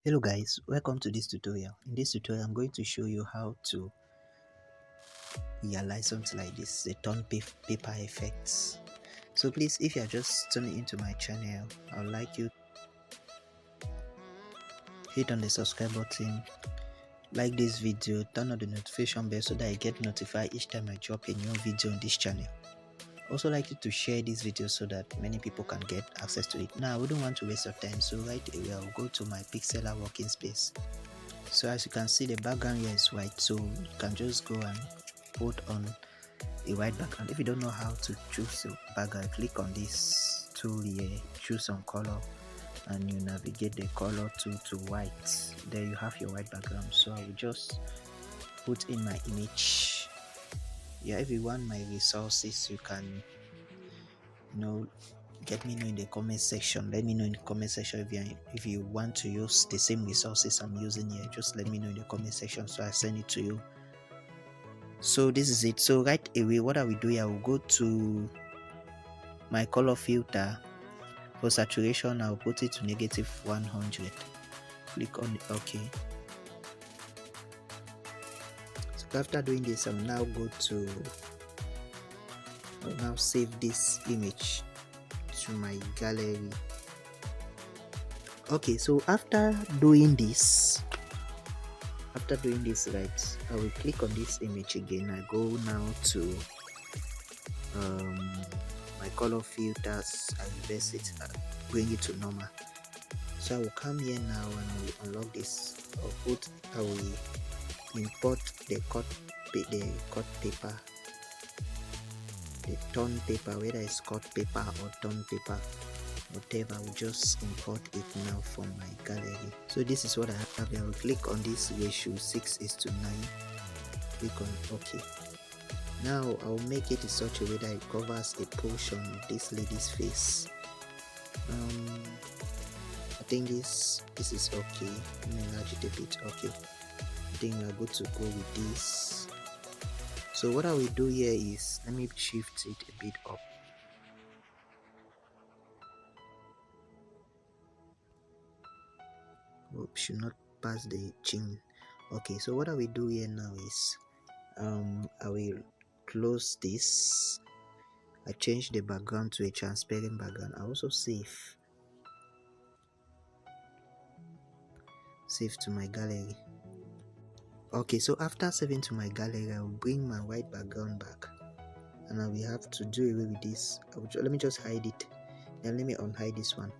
Hello guys, welcome to this tutorial. In this tutorial I'm going to show you how to realize something like this, the turn paper effects. So please, if you are just tuning into my channel, I would like you to hit on the subscribe button, like this video, turn on the notification bell so that I get notified each time I drop a new video on this channel. Also like you to share this video so that many people can get access to it. Now I wouldn't want to waste your time, so right away I'll go to my Pixellab working space. So as you can see, the background here is white, so you can just go and put on a white background. If you don't know how to choose a background, click on this tool here, choose some color, and you navigate the color tool to white. There you have your white background. So I will just put in my image. Yeah, if you want my resources, you can get me know in the comment section. Let me know in the comment section if you want to use the same resources I'm using here. Just let me know in the comment section so I send it to you. So this is it. So right away, what I will do here, I will go to my color filter. For saturation, I'll put it to -100. Click on the OK. So after doing this, I'll now save this image to my gallery. Okay, so after doing this, right, I will click on this image again. I go now to my color filters, I reverse it, bring it to normal. So I will come here now and I will unlock this. I will import the cut paper, the turn paper, whether it's cut paper or turn paper, whatever. I will just import it now from my gallery. So this is what I have here. I will click on this ratio 6:9. Click on OK. Now I'll make it in such a way that it covers a portion of this lady's face. I think this is okay. Let me enlarge it a bit. Okay, I think we are good to go with this. So what I will do here is, let me shift it a bit up. Hope should not pass the chin. Okay, so what I will do here now is I will close this. I change the background to a transparent background. I also save to my gallery. Okay, so after saving to my gallery, I will bring my white background back, and I will have to do away with this. Let me just hide it, then let me unhide this one.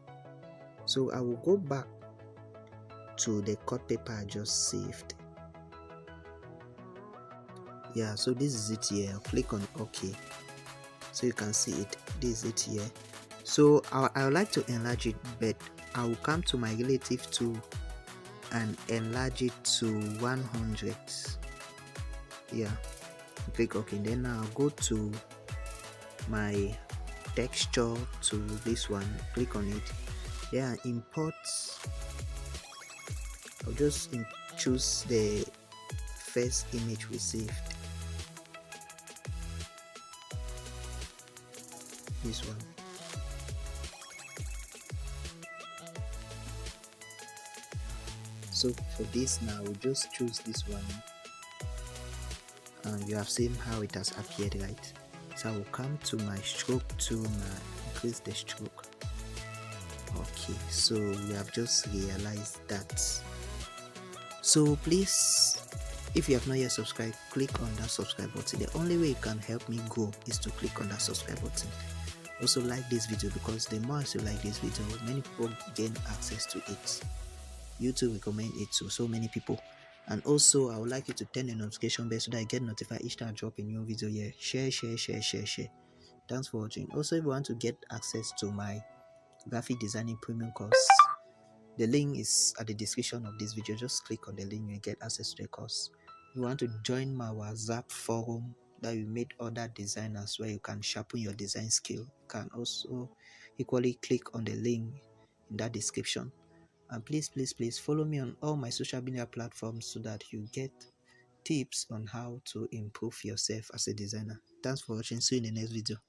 So I will go back to the cut paper I just saved. Yeah, so this is it here. I'll click on OK, so you can see it. This is it here. So I would like to enlarge it, but I will come to my relative tool and enlarge it to 100. Yeah, click OK. Then I'll go to my texture to this one, click on it. Yeah, import. I'll just choose the first image we saved, this one. So for this now, we'll just choose this one, and you have seen how it has appeared, right? So I will come to my stroke tool and increase the stroke. Okay, so we have just realized that. So please, if you have not yet subscribed, click on that subscribe button. The only way you can help me grow is to click on that subscribe button. Also like this video, because the more you like this video, many people gain access to it. YouTube recommend it to so many people. And also I would like you to turn the notification bell so that I get notified each time I drop a new video here. Share. Thanks for watching. Also, if you want to get access to my graphic designing premium course, the link is at the description of this video. Just click on the link and get access to the course. If you want to join my WhatsApp forum that we meet other designers where you can sharpen your design skill, you can also equally click on the link in that description. And please follow me on all my social media platforms so that you get tips on how to improve yourself as a designer. Thanks for watching. See you in the next video.